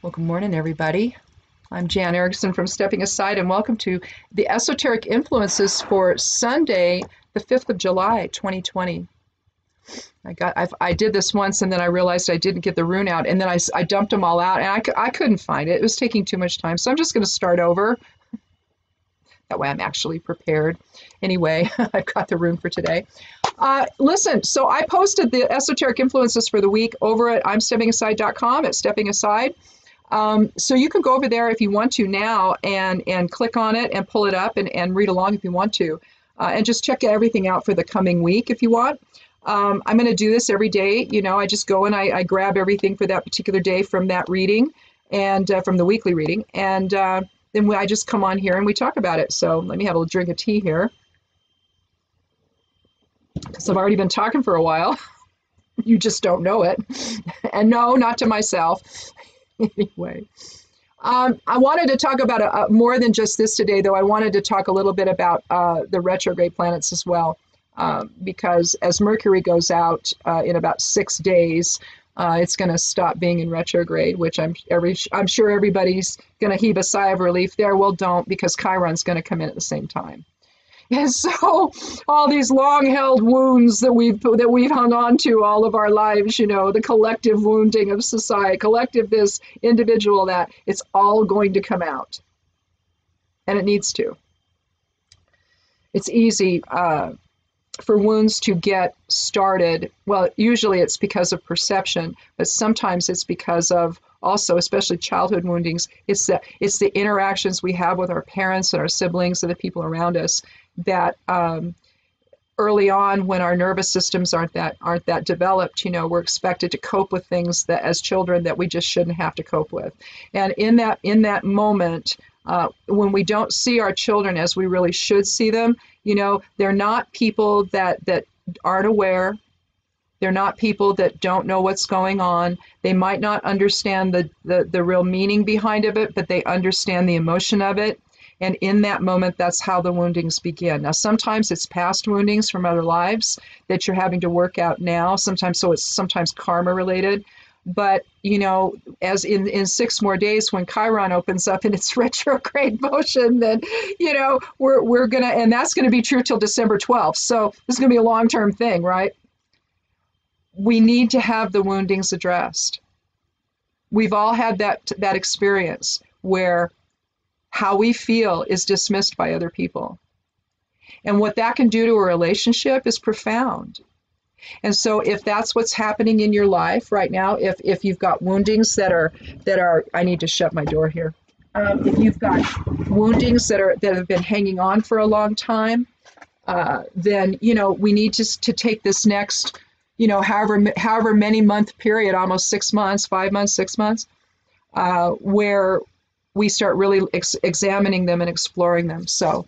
Well, good morning, everybody. I'm Jan Erickson from Stepping Aside, and welcome to the Esoteric Influences for Sunday, the 5th of July, 2020. I did this once, and then I realized I didn't get the rune out, and then I dumped them all out, and I couldn't find it. It was taking too much time, so I'm just going to start over. That way I'm actually prepared. Anyway, I've got the rune for today. Listen, so I posted the Esoteric Influences for the week over at imsteppingaside.com at Stepping Aside. So you can go over there if you want to now and click on it and pull it up and read along if you want to. And just check everything out for the coming week if you want. I'm going to do this every day. You know, I just go and I grab everything for that particular day from that reading and from the weekly reading. And then I just come on here and we talk about it. So let me have a drink of tea here because I've already been talking for a while. You just don't know it. And no, not to myself. Anyway, I wanted to talk about more than just this today, though. I wanted to talk a little bit about the retrograde planets as well, because as Mercury goes out in about 6 days, it's going to stop being in retrograde, which I'm sure everybody's going to heave a sigh of relief there. Well, don't, because Chiron's going to come in at the same time. And so all these long-held wounds that we've hung on to all of our lives, you know, the collective wounding of society, collective this, individual that, it's all going to come out. And it needs to. It's easy for wounds to get started. Well, usually it's because of perception, but sometimes it's because of also, especially childhood woundings, it's the interactions we have with our parents and our siblings and the people around us that early on, when our nervous systems aren't that developed, you know, we're expected to cope with things that as children that we just shouldn't have to cope with. And in that moment, when we don't see our children as we really should see them, you know, they're not people that aren't aware. They're not people that don't know what's going on. They might not understand the real meaning behind of it, but they understand the emotion of it. And in that moment, that's how the woundings begin. Now, sometimes it's past woundings from other lives that you're having to work out now. Sometimes it's karma related. But, you know, as in 6 more days, when Chiron opens up in its retrograde motion, then, you know, we're going to, and that's going to be true till December 12th. So this is going to be a long-term thing, right? We need to have the woundings addressed. We've all had that experience where how we feel is dismissed by other people. And what that can do to a relationship is profound. And so if that's what's happening in your life right now, if you've got woundings that are, I need to shut my door here. If you've got woundings that have been hanging on for a long time, then, you know, we need to take this next, you know, however many month period, almost 6 months, 5 months, 6 months, where we start really examining them and exploring them. So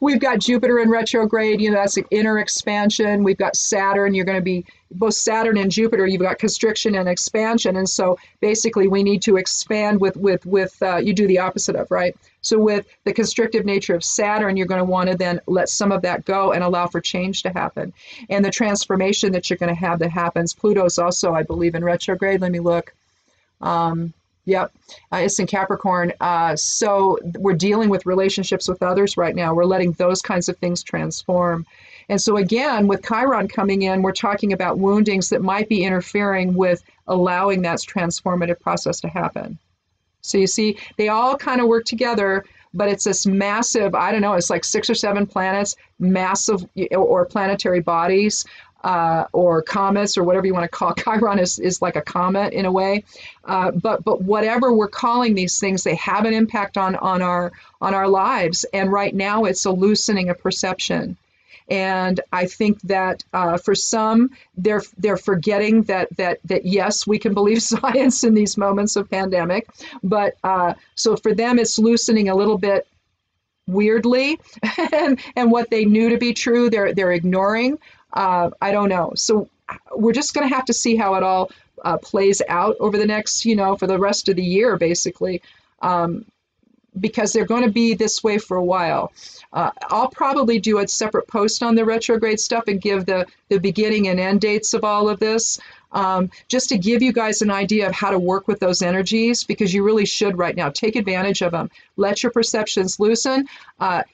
we've got Jupiter in retrograde, you know, that's the inner expansion. We've got Saturn. You're going to be both Saturn and Jupiter. You've got constriction and expansion. And so basically we need to expand with you do the opposite of, right? So with the constrictive nature of Saturn, you're going to want to then let some of that go and allow for change to happen. And the transformation that you're going to have that happens. Pluto's also, I believe, in retrograde. Let me look. Yep, it's in Capricorn. So we're dealing with relationships with others right now. We're letting those kinds of things transform. And so again, with Chiron coming in, we're talking about woundings that might be interfering with allowing that transformative process to happen. So you see, they all kind of work together, but it's this massive, I don't know, it's like 6 or 7 planets, massive, or planetary bodies, or comets, or whatever you want to call it. Chiron is like a comet in a way, but whatever we're calling these things, they have an impact on our lives. And right now, it's a loosening of perception. And I think that for some, they're forgetting that yes, we can believe science in these moments of pandemic, but so for them, it's loosening a little bit weirdly, and what they knew to be true, they're ignoring. I don't know. So we're just going to have to see how it all plays out over the next, you know, for the rest of the year, basically. because they're going to be this way for a while. I'll probably do a separate post on the retrograde stuff and give the beginning and end dates of all of this, just to give you guys an idea of how to work with those energies, because you really should right now take advantage of them. Let your perceptions loosen,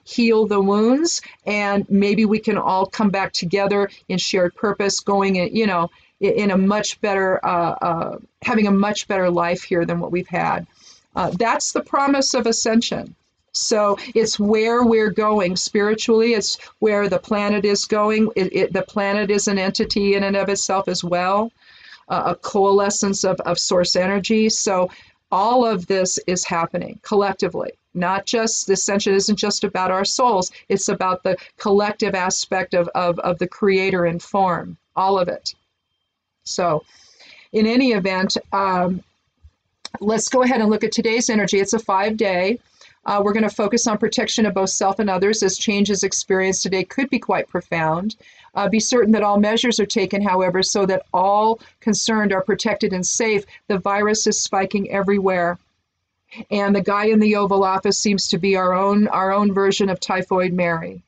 heal the wounds, and maybe we can all come back together in shared purpose, going in, in a much better, having a much better life here than what we've had. That's the promise of ascension. So it's where we're going spiritually. It's where the planet is going. The planet is an entity in and of itself as well, a coalescence of source energy. So all of this is happening collectively. Not just, the ascension isn't just about our souls. It's about the collective aspect of the creator in form, all of it. So in any event, let's go ahead and look at today's energy. It's a 5-day. We're going to focus on protection of both self and others, as changes experienced today could be quite profound. Be certain that all measures are taken, however, so that all concerned are protected and safe. The virus is spiking everywhere. And the guy in the Oval Office seems to be our own version of Typhoid Mary.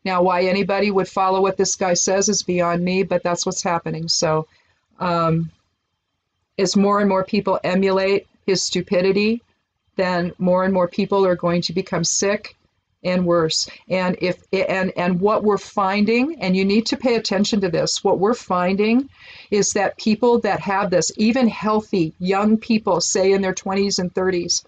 Now, why anybody would follow what this guy says is beyond me, but that's what's happening. So as more and more people emulate his stupidity, then more and more people are going to become sick and worse. And what we're finding, and you need to pay attention to this, what we're finding is that people that have this, even healthy young people, say in their 20s and 30s,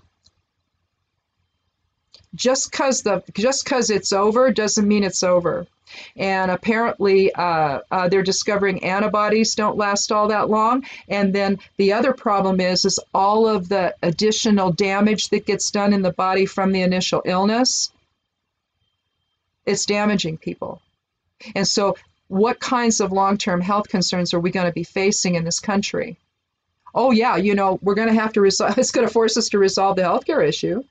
just because it's over doesn't mean it's over. And apparently they're discovering antibodies don't last all that long. And then the other problem is all of the additional damage that gets done in the body from the initial illness. It's damaging people. And so what kinds of long-term health concerns are we going to be facing in this country? Oh yeah, we're going to have to resolve, it's going to force us to resolve the healthcare issue.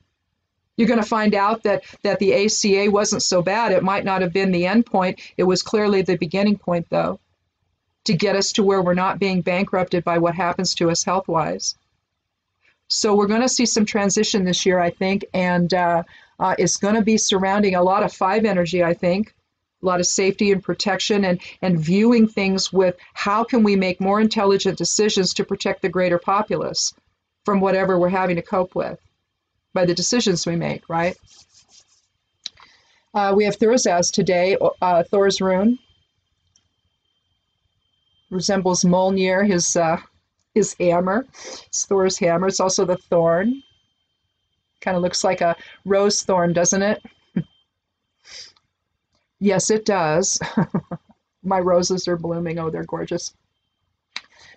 You're going to find out that the ACA wasn't so bad. It might not have been the end point. It was clearly the beginning point, though, to get us to where we're not being bankrupted by what happens to us health-wise. So we're going to see some transition this year, I think, and it's going to be surrounding a lot of 5 energy, I think, a lot of safety and protection, and viewing things with how can we make more intelligent decisions to protect the greater populace from whatever we're having to cope with by the decisions we make, right? We have Thursaz today, Thor's rune. Resembles Mjolnir, his hammer. It's Thor's hammer. It's also the thorn. Kind of looks like a rose thorn, doesn't it? Yes, it does. My roses are blooming. Oh, they're gorgeous.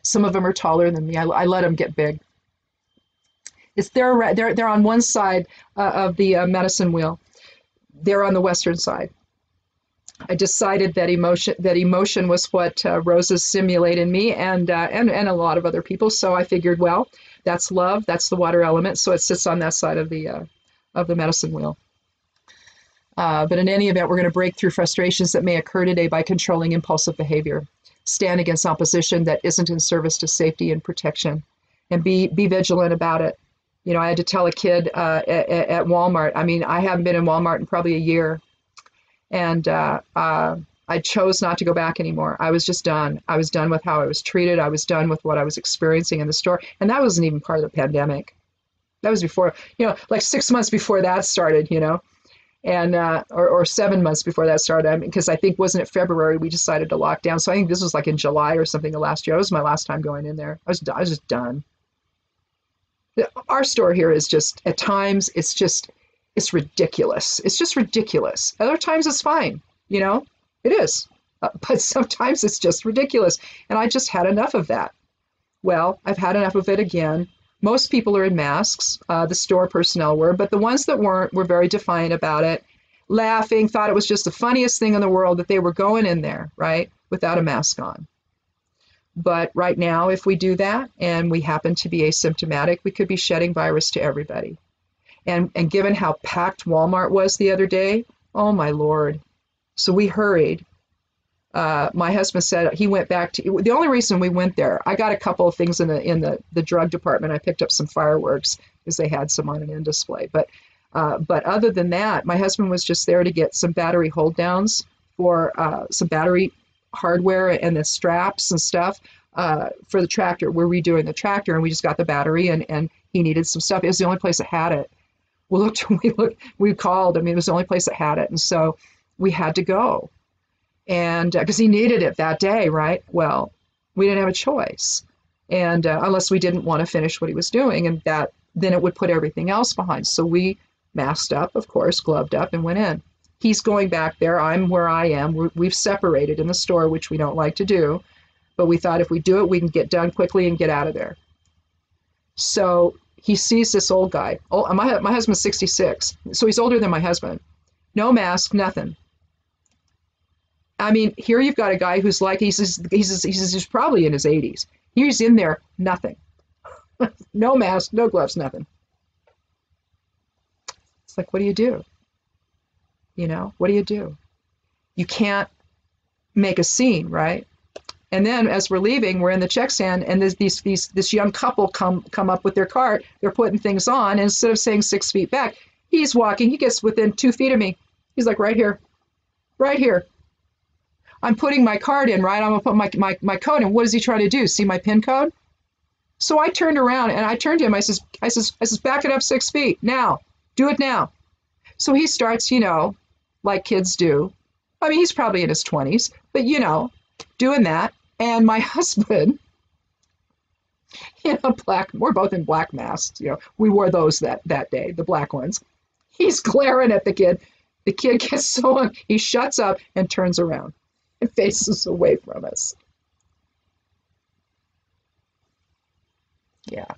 Some of them are taller than me. I let them get big. They're on one side of the medicine wheel. They're on the western side. I decided that emotion was what roses simulate in me and a lot of other people. So I figured, well, that's love. That's the water element. So it sits on that side of the medicine wheel. But in any event, we're going to break through frustrations that may occur today by controlling impulsive behavior. Stand against opposition that isn't in service to safety and protection, and be vigilant about it. I had to tell a kid at Walmart. I mean, I haven't been in Walmart in probably a year. And I chose not to go back anymore. I was just done. I was done with how I was treated. I was done with what I was experiencing in the store. And that wasn't even part of the pandemic. That was before, like 6 months before that started, and or 7 months before that started. Because I think, wasn't it February, we decided to lock down. So I think this was like in July or something of last year. That was my last time going in there. I was just done. Our store here is just, at times, it's ridiculous. It's just ridiculous. Other times it's fine, it is. But sometimes it's just ridiculous. And I just had enough of that. Well, I've had enough of it again. Most people are in masks, the store personnel were, but the ones that weren't were very defiant about it, laughing, thought it was just the funniest thing in the world that they were going in there, right, without a mask on. But right now, if we do that and we happen to be asymptomatic, we could be shedding virus to everybody. And given how packed Walmart was the other day, oh my Lord. So we hurried. My husband said he went back to, the only reason we went there, I got a couple of things in the drug department. I picked up some fireworks because they had some on an end display. But other than that, my husband was just there to get some battery hold downs for some battery hardware and the straps and stuff for the tractor. We're redoing the tractor, and we just got the battery, and he needed some stuff. It was the only place that had it. We called. I mean, it was the only place that had it, and so we had to go. And because he needed it that day, right? Well, we didn't have a choice, and unless we didn't want to finish what he was doing, and that then it would put everything else behind. So we masked up, of course, gloved up, and went in. He's going back there. I'm where I am. We've separated in the store, which we don't like to do, but we thought if we do it, we can get done quickly and get out of there. So he sees this old guy. Oh, my husband's 66, so he's older than my husband. No mask, nothing. I mean, here you've got a guy who's like, he's probably in his 80s. He's in there, nothing. No mask, no gloves, nothing. It's like, what do you do? You know, what do you do? You can't make a scene, right? And then as we're leaving, we're in the check stand, and this young couple come up with their cart. They're putting things on, and instead of saying 6 feet back, he's walking. He gets within 2 feet of me. He's like, right here, right here. I'm putting my card in, right? I'm gonna put my code in. What is he trying to do? See my PIN code? So I turned around and I turned to him. I says, back it up 6 feet now. Do it now. So he starts, you know, like kids do. I mean, he's probably in his 20s, but you know, doing that. And my husband, in a black, we're both in black masks. You know, we wore those that day, the black ones. He's glaring at the kid. The kid gets so, he shuts up and turns around and faces away from us. Yeah.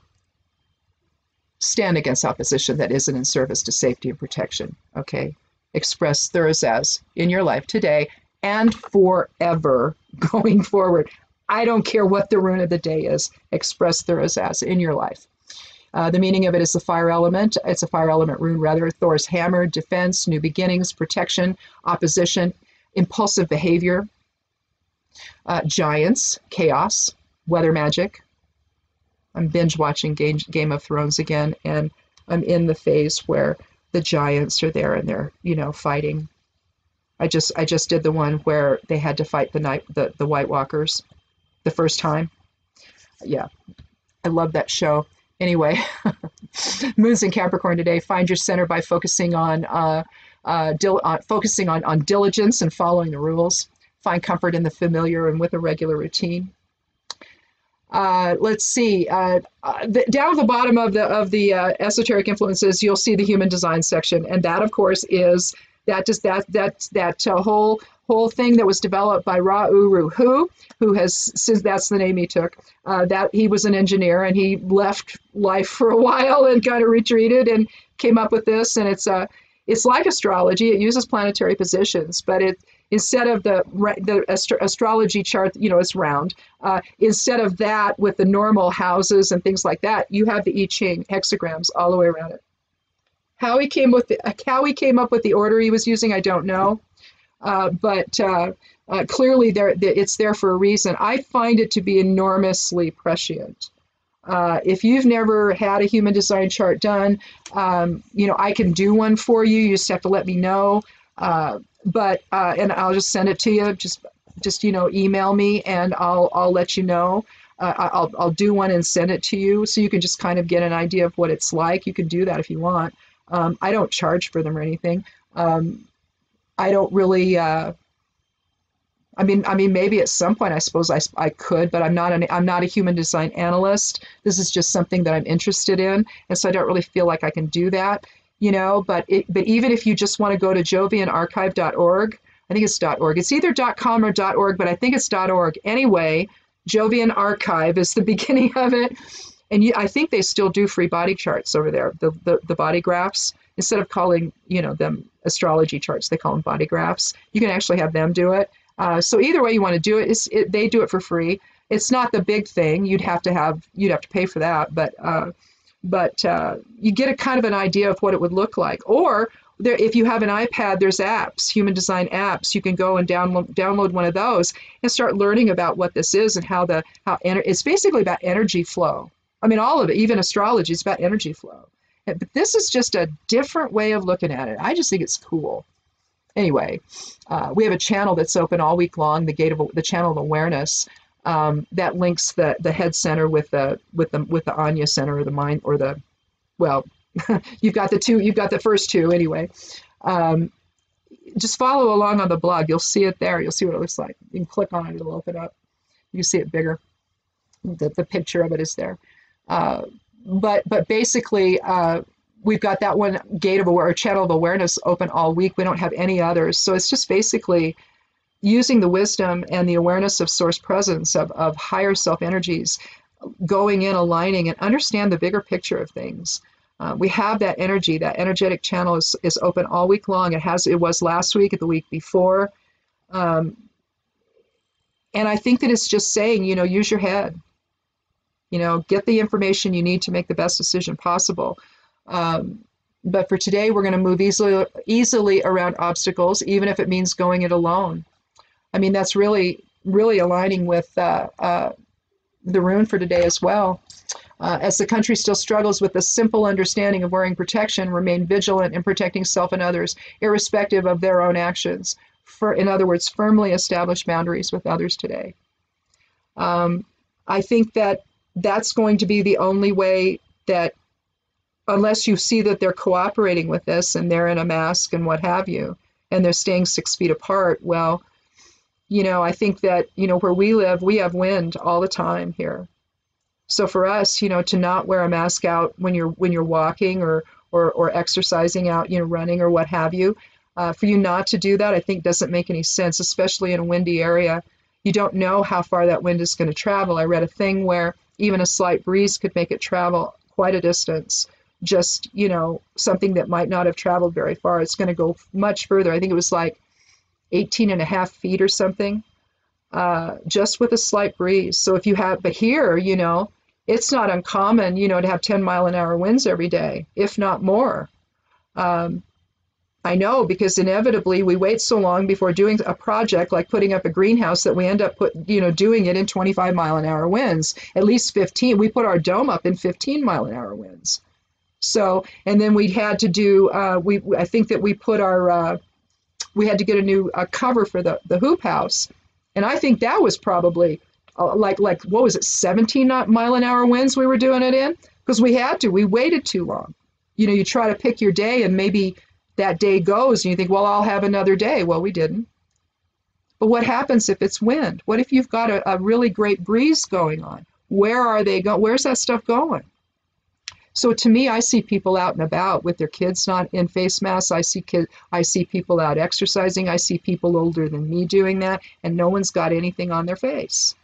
Stand against opposition that isn't in service to safety and protection. Okay. Express Thursas in your life today and forever going forward. I don't care what the rune of the day is. Express Thursas in your life. The meaning of it is the fire element. It's a fire element rune, rather. Thor's hammer, defense, new beginnings, protection, opposition, impulsive behavior, giants, chaos, weather magic. I'm binge watching Game of Thrones again, and I'm in the phase where the giants are there and they're, you know, fighting. I just did the one where they had to fight the White Walkers the first time. Yeah, I love that show. Anyway, Moon's in Capricorn today. Find your center by focusing on diligence and following the rules. Find comfort in the familiar and with a regular routine. Let's see. Down at the bottom of the esoteric influences, you'll see the human design section, and that, of course, is that whole thing that was developed by Ra-Uru Hu, who has, since that's the name he took, that he was an engineer and he left life for a while and kind of retreated and came up with this. And it's like astrology. It uses planetary positions, but instead of the astrology chart, you know, it's round. Instead of that with the normal houses and things like that, you have the I Ching hexagrams all the way around it. How he came up with the order he was using, I don't know. But clearly it's there for a reason. I find it to be enormously prescient. If you've never had a human design chart done, you know, I can do one for you. You just have to let me know. And I'll just send it to you. Just you know, email me and I'll let you know. I'll do one and send it to you so you can just kind of get an idea of what it's like. You can do that if you want. I don't charge for them or anything. I don't really. I mean, maybe at some point I suppose I could, but I'm not a human design analyst. This is just something that I'm interested in, and so I don't really feel like I can do that, you know. But even if you just want to go to jovianarchive.org, I think it's .org. It's either .com or .org, but I think it's .org. Anyway, Jovian Archive is the beginning of it, and I think they still do free body charts over there. The body graphs, instead of calling, you know, them astrology charts, they call them body graphs. You can actually have them do it. So either way you want to do it, they do it for free. It's not the big thing. You'd have to pay for that, but you get a kind of an idea of what it would look like. Or there, if you have an iPad, there's apps, human design apps. You can go and download one of those and start learning about what this is and it's basically about energy flow. I mean, all of it, even astrology, is about energy flow. But this is just a different way of looking at it. I just think it's cool. Anyway, we have a channel that's open all week long, the channel of awareness, that links the head center with the Anya center, or the mind, or the, well, you've got the first two anyway. Just follow along on the blog. You'll see it there. You'll see what it looks like. You can click on it. It'll open up. You see it bigger. The picture of it is there. But basically, we've got that one channel of awareness open all week. We don't have any others. So it's just basically using the wisdom and the awareness of source presence, of higher self energies, going in, aligning, and understand the bigger picture of things. We have that energy. That energetic channel is open all week long. It was last week, the week before. And I think that it's just saying, use your head. Get the information you need to make the best decision possible. But for today, we're going to move easily around obstacles, even if it means going it alone. I mean, that's really, really aligning with the rune for today as well. As the country still struggles with the simple understanding of wearing protection, remain vigilant in protecting self and others, irrespective of their own actions. In other words, firmly establish boundaries with others today. I think that's going to be the only way that, unless you see that they're cooperating with this and they're in a mask and what have you, and they're staying 6 feet apart, well, I think that, where we live, we have wind all the time here. So for us, to not wear a mask out when you're walking or exercising out, running or what have you, for you not to do that, I think doesn't make any sense, especially in a windy area. You don't know how far that wind is going to travel. I read a thing where even a slight breeze could make it travel quite a distance. Just, something that might not have traveled very far. It's going to go much further. I think it was like 18.5 feet or something, just with a slight breeze. So but here, it's not uncommon, to have 10-mile-an-hour winds every day, if not more. I know, because inevitably we wait so long before doing a project like putting up a greenhouse that we end up doing it in 25-mile-an-hour winds, at least 15. We put our dome up in 15-mile-an-hour winds. So, and then we had to do, I think that we had to get a new cover for the hoop house. And I think that was probably like what was it, 17-mile-an-hour winds we were doing it in? Because we waited too long. You try to pick your day and maybe that day goes and you think, well, I'll have another day. Well, we didn't. But what happens if it's wind? What if you've got a really great breeze going on? Where are they going? Where's that stuff going? So to me, I see people out and about with their kids not in face masks. I see people out exercising. I see people older than me doing that, and no one's got anything on their face.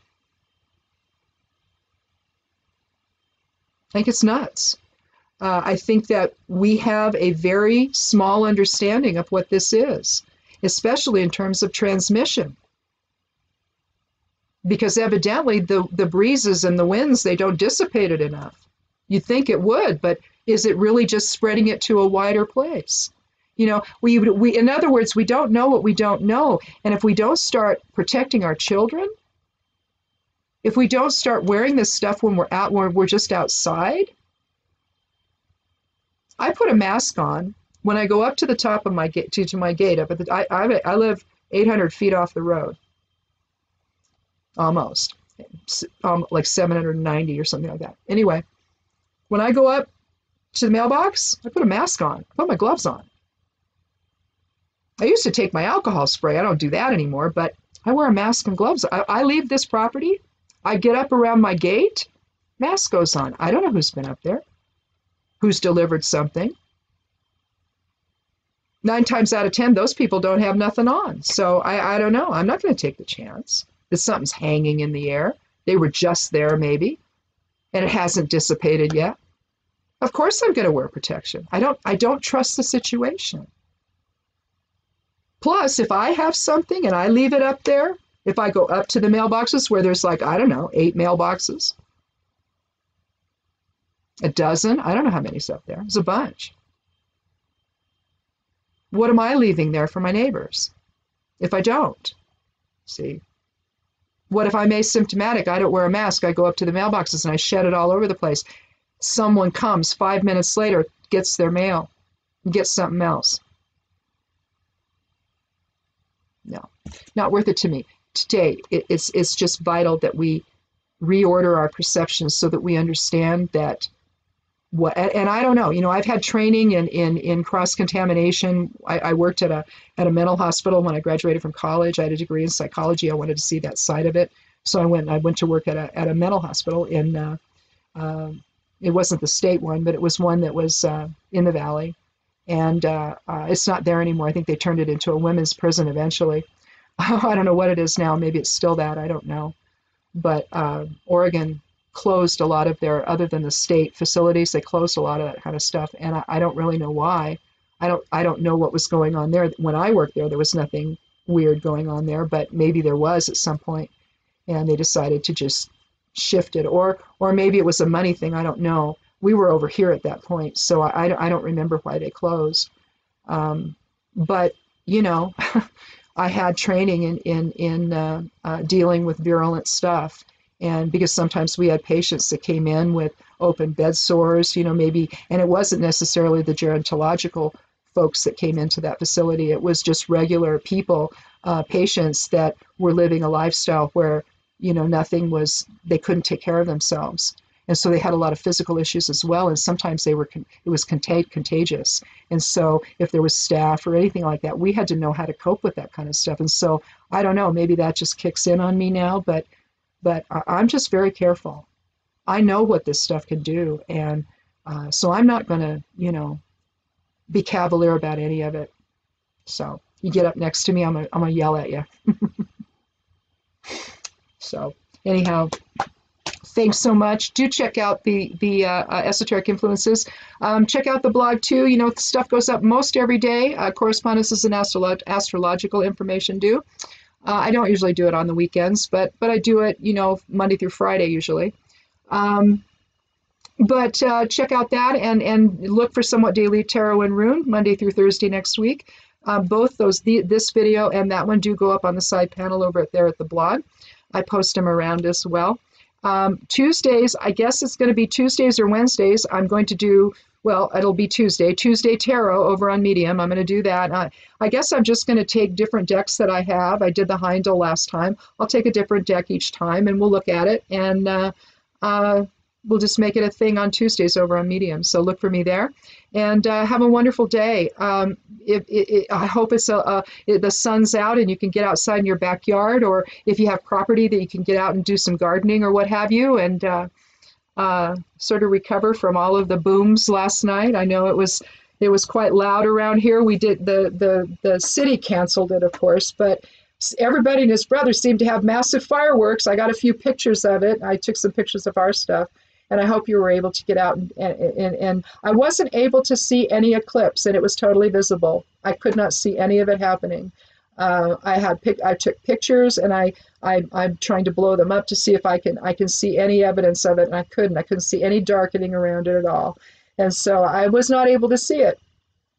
I think it's nuts. I think that we have a very small understanding of what this is, especially in terms of transmission. Because evidently the breezes and the winds, they don't dissipate it enough. You'd think it would, but is it really just spreading it to a wider place? In other words, we don't know what we don't know. And if we don't start protecting our children, if we don't start wearing this stuff when we're just outside. I put a mask on when I go up to the top of my gate, to my gate up at I live 800 feet off the road. Almost. Like 790 or something like that. Anyway, when I go up to the mailbox, I put a mask on. I put my gloves on. I used to take my alcohol spray. I don't do that anymore, but I wear a mask and gloves. I leave this property. I get up around my gate. Mask goes on. I don't know who's been up there, who's delivered something. 9 times out of 10, those people don't have nothing on. So I don't know. I'm not going to take the chance that something's hanging in the air. They were just there maybe, and it hasn't dissipated yet. Of course I'm going to wear protection. I don't trust the situation. Plus, if I have something and I leave it up there, if I go up to the mailboxes where there's 8 mailboxes, a dozen, I don't know how many's up there. It's a bunch. what am I leaving there for my neighbors if I don't? See? What if I'm asymptomatic? I don't wear a mask. I go up to the mailboxes and I shed it all over the place. Someone comes 5 minutes later, gets their mail, gets something else. No, not worth it to me. Today, it's just vital that we reorder our perceptions so that we understand that what, and I don't know, I've had training in cross-contamination. I worked at a mental hospital when I graduated from college. I had a degree in psychology. I wanted to see that side of it. So I went to work at a mental hospital it wasn't the state one, but it was one that was in the valley. And it's not there anymore. I think they turned it into a women's prison eventually. I don't know what it is now. Maybe it's still that. I don't know. But Oregon closed a lot of their, other than the state facilities, they closed a lot of that kind of stuff. And I don't really know why. I don't know what was going on there. When I worked there was nothing weird going on there, but maybe there was at some point, and they decided to just shift it, or maybe it was a money thing. I don't know. We were over here at that point, so I don't remember why they closed. But I had training in dealing with virulent stuff, and because sometimes we had patients that came in with open bed sores, maybe, and it wasn't necessarily the gerontological folks that came into that facility. It was just regular people, patients that were living a lifestyle where nothing was, they couldn't take care of themselves. And so they had a lot of physical issues as well. And sometimes it was contagious. And so if there was staph or anything like that, we had to know how to cope with that kind of stuff. And so I don't know, maybe that just kicks in on me now, but I'm just very careful. I know what this stuff can do. And so I'm not going to, be cavalier about any of it. So you get up next to me, I'm gonna yell at you. So anyhow, thanks so much. Do check out the Esoteric Influences. Check out the blog too. Stuff goes up most every day. Correspondences and astrological information do. I don't usually do it on the weekends, but I do it, Monday through Friday usually. But check out that and look for Somewhat Daily Tarot and Rune Monday through Thursday next week. Both this video and that one do go up on the side panel over there at the blog. I post them around as well. Tuesdays, I guess it's going to be Tuesdays or Wednesdays. I'm going to do, well, it'll be Tuesday Tarot over on Medium. I'm going to do that. I guess I'm just going to take different decks that I have. I did the Heindel last time. I'll take a different deck each time and we'll look at it, and we'll just make it a thing on Tuesdays over on Medium. So look for me there, and have a wonderful day. I hope the sun's out and you can get outside in your backyard, or if you have property that you can get out and do some gardening or what have you, and sort of recover from all of the booms last night. I know it was quite loud around here. We did the city canceled it, of course, but everybody and his brother seemed to have massive fireworks. I got a few pictures of it. I took some pictures of our stuff. And I hope you were able to get out, and I wasn't able to see any eclipse, and it was totally visible. I could not see any of it happening. I took pictures, and I'm trying to blow them up to see if I can see any evidence of it, and I couldn't see any darkening around it at all. And so I was not able to see it.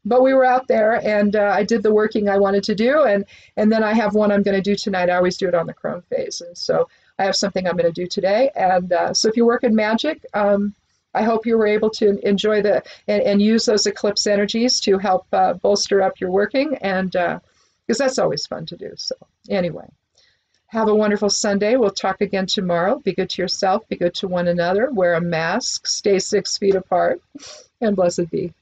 But we were out there, and I did the working I wanted to do, and then I have one I'm going to do tonight. I always do it on the Chrome phase, and so I have something I'm going to do today. And so if you work in magic, I hope you were able to enjoy and use those eclipse energies to help bolster up your working, and because that's always fun to do. So anyway, have a wonderful Sunday. We'll talk again tomorrow. Be good to yourself. Be good to one another. Wear a mask. Stay 6 feet apart. And blessed be.